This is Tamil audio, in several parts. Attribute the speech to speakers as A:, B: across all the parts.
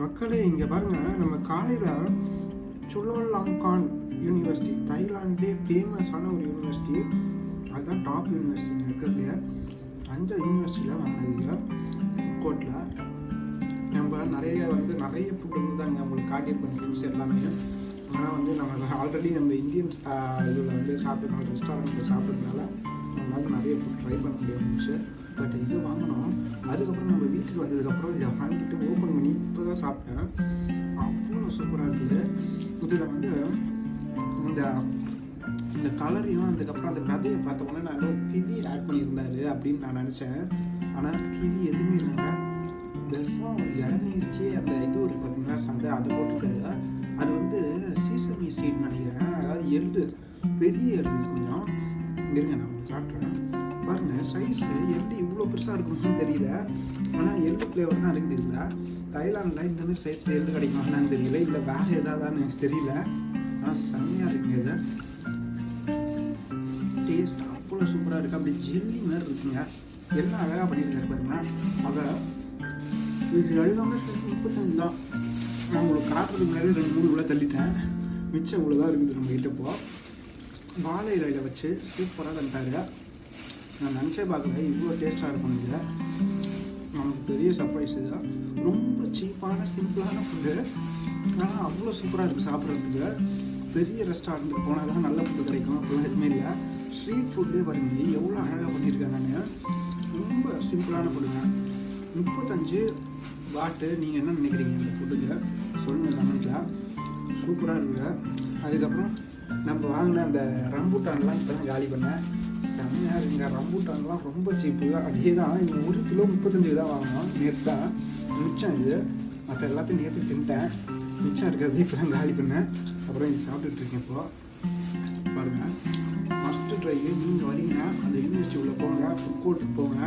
A: மக்களே இங்கே பாருங்கள், நம்ம காலையில் சுலாலாங்கான் யூனிவர்சிட்டி, தாய்லாண்டே ஃபேமஸான ஒரு யூனிவர்சிட்டி, அதுதான் டாப் யூனிவர்சிட்டி இருக்கிறதுலையே. அந்த யூனிவர்சிட்டியில் வாங்கினது கோட்டில் நம்ம நிறைய ஃபுட் தாங்க உங்களுக்கு காட்டியிருப்பேன் திங்ஸ் எல்லாமே. ஆனால் நம்ம ஆல்ரெடி நம்ம இந்தியன் இதில் சாப்பிட்றதுனால, ரெஸ்டாரண்ட்டில் சாப்பிட்றதுனால நம்மளால் நிறைய ஃபுட் ட்ரை பண்ண முடியாது. பட் இது வாங்கினோம். அதுக்கப்புறம் நம்ம வீட்டுக்கு வந்ததுக்கப்புறம் இதை வாங்கிட்டு ஓப்பன் பண்ணி இப்போ தான் சாப்பிட்டேன். அவ்வளோ சூப்பராக இருக்குது. இதில் இந்த கலரையும் அதுக்கப்புறம் அந்த கதையை பார்த்த உடனே நான் கிவி ஆட் பண்ணியிருந்தாரு அப்படின்னு நான் நினச்சேன். ஆனால் கிவி எதுவுமே இல்லைங்க. வெறும் இளநீருக்கே அந்த இது ஒரு பார்த்தீங்கன்னா சந்தை அதை போட்டுருக்காரு. அது சீசமி சீட் நினைக்கிறேன். அதாவது எள்ளு, பெரிய எள்ளு கொஞ்சம் இருங்க நான் உங்களுக்கு காட்டுறேன். பாருங்கள் சைஸு எள்ளு இவ்வளோ பெருசாக இருக்கும்னு தெரியல. ஆனால் எள்ளு ஃப்ளேவர் தான் இருக்குது. இல்லை தாய்லாண்டில் இந்தமாதிரி சைஸில் எள்ளு கிடைக்குமான்னு தெரியல, இல்லை வேறு எதாவதான்னு எனக்கு தெரியல. ஆனால் செம்மையாக இருக்குங்க. இது டேஸ்ட் அவ்வளோ சூப்பராக இருக்குது. அப்படி ஜெல்லி மாதிரி இருக்குங்க. எல்லாம் அழகாக பண்ணியிருக்காரு பார்த்தீங்கன்னா. அதை இது எல்லாமே 35 தான். நான் உங்களுக்கு காட்டுறதுக்கு முன்னாடி 2-3 இவ்வளோ தள்ளிட்டேன். மிச்சம் இவ்வளோ தான் இருக்குது நம்ம கிட்டப்போ. வாழை இலையில் வச்சு சூப்பராக தந்துட்டாரு. நான் நினச்சே பார்க்கல இவ்வளோ டேஸ்ட்டாக இருக்கும். இது நமக்கு பெரிய சர்ப்ரைஸ். இது ரொம்ப சீப்பான சிம்பிளான ஃபுட்டு, ஆனால் அவ்வளோ சூப்பராக இருக்குது சாப்பிட்றதுக்கு. பெரிய ரெஸ்டாரண்ட்டுக்கு போனால் தான் நல்ல ஃபுட்டு கிடைக்கும், அப்படிலாம் எதுவுமே இல்லை. ஸ்ட்ரீட் ஃபுட்டே பாருங்க எவ்வளோ அழகாக பண்ணியிருக்காங்க. ரொம்ப சிம்பிளான ஃபுட்டுங்க. 35 பாட்டு. நீங்கள் என்ன நினைக்கிறீங்க இந்த ஃபுட்டுக்கு சொல்லுங்கள் கமெண்ட்டில். சூப்பராக இருக்குது. அதுக்கப்புறம் நம்ம வாங்கின அந்த ரம்பூட்டான்லாம் இப்போ தான் காலி பண்ணேன். செம்மையாக இருக்குங்க. ரம்பூட்டான்லாம் ரொம்ப சீப்பு. அதே தான் இந்த 1 கிலோ 35 தான் வாங்கினோம். நேற்று தான் மிச்சம். இது மற்ற எல்லாத்தையும் நேற்று தின்ட்டேன். மிச்சம் இருக்கிறது இப்போ தான் காலி பண்ணேன். அப்புறம் இது சாப்பிட்டுட்ருக்கேன். இப்போது பாருங்கள், மஸ்ட்டு ட்ரை. நீங்கள் வரீங்கன்னா அந்த யூனிவர்சிட்டி உள்ளே போங்க, ஃபுட் கோர்ட்டுக்கு போங்க.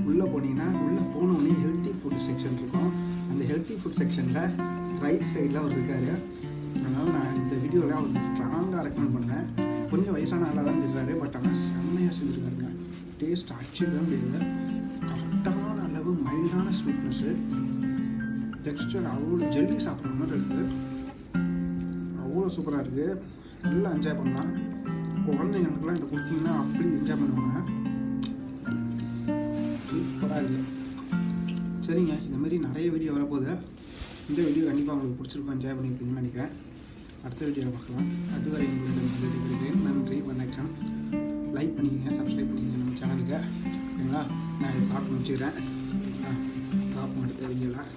A: உள்ளே போனீங்கன்னா உள்ளே போனோடனே ஹெல்த்தி ஃபுட் செக்ஷன் இருக்கும். அந்த ஹெல்த்தி ஃபுட் செக்ஷனில் ரைட் சைடில் அவர் இருக்கார். அதனால் நான் இந்த வீடியோவில் அவருக்கு ஸ்ட்ராங்காக ரெக்கமெண்ட் பண்ணேன். கொஞ்சம் வயசான ஆளாக தான் இருக்கிறாரு, பட் ஆனால் செம்மையாக செஞ்சுருக்காருங்க. டேஸ்ட் அடிச்சுக்க முடியாது. கரெக்டான அளவு மைல்டான ஸ்வீட்னஸ்ஸு, டெக்ஸ்டர் அவ்வளோ ஜெல்லி சாப்பிட்ற மாதிரி இருக்குது. அவ்வளோ சூப்பராக இருக்குது. நல்லா என்ஜாய் பண்ணலாம். குழந்தைங்களுக்குலாம் இதை கொடுத்தீங்கன்னா அப்படி என்ஜாய் பண்ணுவாங்க. சூப்பராக இருக்குது. சரிங்க, இந்தமாரி நிறைய வீடியோ வரப்போகுது. இந்த வீடியோ கண்டிப்பாக உங்களுக்கு பிடிச்சிருக்கும், என்ஜாய் பண்ணியிருப்பீங்கன்னு நினைக்கிறேன். அடுத்த வீடியோவில் பார்க்கலாம். அதுவரை உங்களிடம் நன்றி, வணக்கம். லைக் பண்ணிக்கங்க, சப்ஸ்கிரைப் பண்ணிக்கங்க நம்ம சேனலுக்கு. ஓகேங்களா? நான் இதை சாப்பிட்டு முடிச்சுக்கிறேன். பார்ப்போம் அடுத்த வீடியோவில்.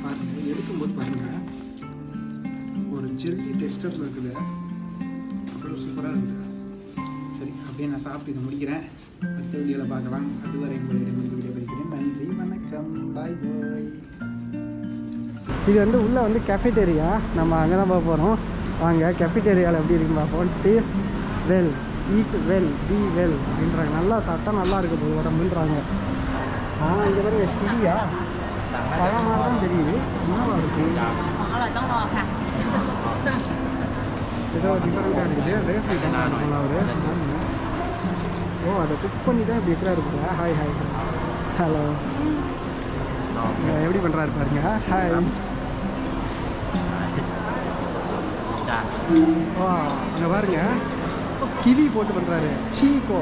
A: பாருங்கள், எடுக்கும்போது பாருங்கள் ஒரு ஜெல்லி டெக்ஸ்டரில் இருக்குது. அவ்வளோ சூப்பராக இருக்குது. சரி, அப்படியே நான் சாப்பிட்டு இதை முடிக்கிறேன். அடுத்த வீடியோவில் பார்க்கலாம். அதுவரை உங்களிடம் வீடியோ படிக்கிறேன். நன்றி, வணக்கம், பாய் பாய். இது உள்ளே கேஃபேட்டேரியா. நம்ம அங்கே தான் பார்க்க போகிறோம். வாங்க கேஃபேட்டேரியாவில் எப்படி இருக்குன்னு பார்ப்போம். Taste well, eat well, B well அப்படின்றாங்க. நல்லா சாப்பிட்டா நல்லா இருக்குது போது உடம்புன்றாங்க. இங்கே பாருங்க, கிளியா பழமாக தான் தெரியுது. என்னவா இருக்குது? ஏதோ டிஃப்ரெண்ட்டாக இருக்குது. ரேஃப்ரி பண்ணலாம் அவர். ஓ, அதை குக் பண்ணி தான் இப்படி இருக்கிறா இருக்குங்க. Hi hi hello. எப்படி பண்ணுறாரு பாருங்க. ஹாய். ஓ, அங்கே பாருங்க கிவி போட்டு பண்ணுறாரு. சீக்கோ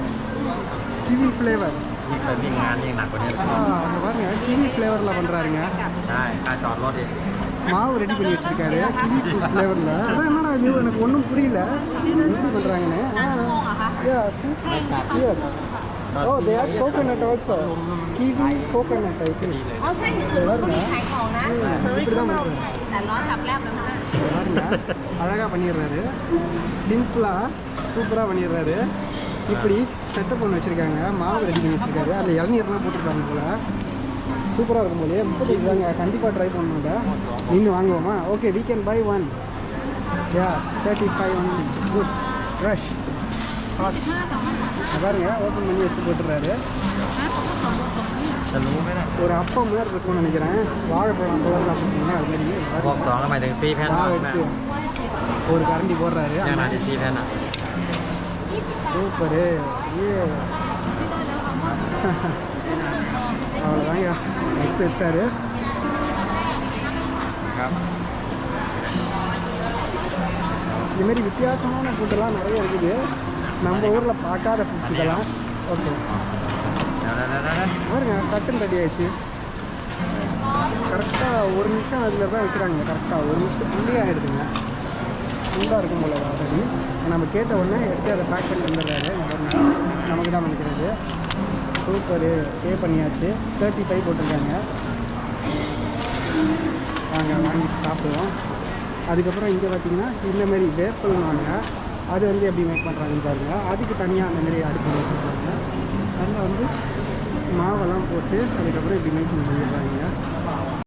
A: கிவி ஃப்ளேவர். அங்கே பாருங்க கிவி ஃப்ளேவரில் பண்ணுறாருங்க. மாவு ரெடி பண்ணி வச்சுருக்காரு கிவி ஃப்ளேவரில். அதான் என்னடா இது எனக்கு ஒன்றும் புரியல எப்படி பண்ணுறாங்கன்னு. Oh, they have coconut also. Kiwi coconut I think. அழகாக பண்ணிடுறாரு. சிம்பிளாக சூப்பராக பண்ணிடுறாரு. இப்படி செட்டப் பண்ணி வச்சுருக்காங்க. மாவு ரெடி பண்ணி வச்சுருக்காரு. அதில் இளநீர்லாம் போட்டிருக்காங்க போல். சூப்பராக இருக்கும் போதே. 35 தாங்க. கண்டிப்பாக ட்ரை பண்ணுங்க. இன்னும் வாங்குவோமா? Okay, we can buy one. Yeah, 35 only. Good. Fresh. பாருங்க, ஓப்பன் பண்ணி எடுத்து போட்டுறாரு. ஒரு அப்பம் மாதிரி இருக்கும்னு நினைக்கிறேன். வாழைப்பழம் கலர் சாப்பிட்டீங்கன்னா அது மாதிரி ஒரு கரண்டி போடுறாரு. சூப்பரு. அவ்வளோதாங்க எடுத்து வச்சிட்டாரு.
B: ครับ
A: இதுமாரி வித்தியாசமான ஃபுட்டெல்லாம் நிறைய இருக்குது. நம்ம ஊரில் பார்க்காத ஃபுட் இதெல்லாம். ஓகே பாருங்க, சட்டன் ரெடி ஆயிடுச்சு. கரெக்டாக 1 நிமிஷம் அதில் தான் வைக்கிறாங்க. கரெக்டாக 1 நிமிஷத்துக்குள்ளேயே ஆகிடுதுங்க. ஃபுல்லாக இருக்கும் போல் ஆல்ரெடி. நம்ம கேட்ட உடனே எடுத்து அதை பேக் பண்ணி வந்துடுறாரு. நமக்கு தான் நினைக்கிறது. சூப்பரு, பே பண்ணியாச்சு. 35 போட்டிருக்காங்க. நாங்கள் வாங்கி சாப்பிடுவோம். அதுக்கப்புறம் இங்கே பார்த்திங்கன்னா இந்தமாரி வேப்பல் வாங்க, அது வந்து எப்படி மேக் பண்ணுறாங்கன்னு பாருங்கள். அதுக்கு தனியாக அந்தமாரி அடுப்பு வச்சுருக்காங்க. அதில் வந்து மாவெல்லாம் போட்டு அதுக்கப்புறம் இப்படி மேக் பண்ணிடுறாங்க.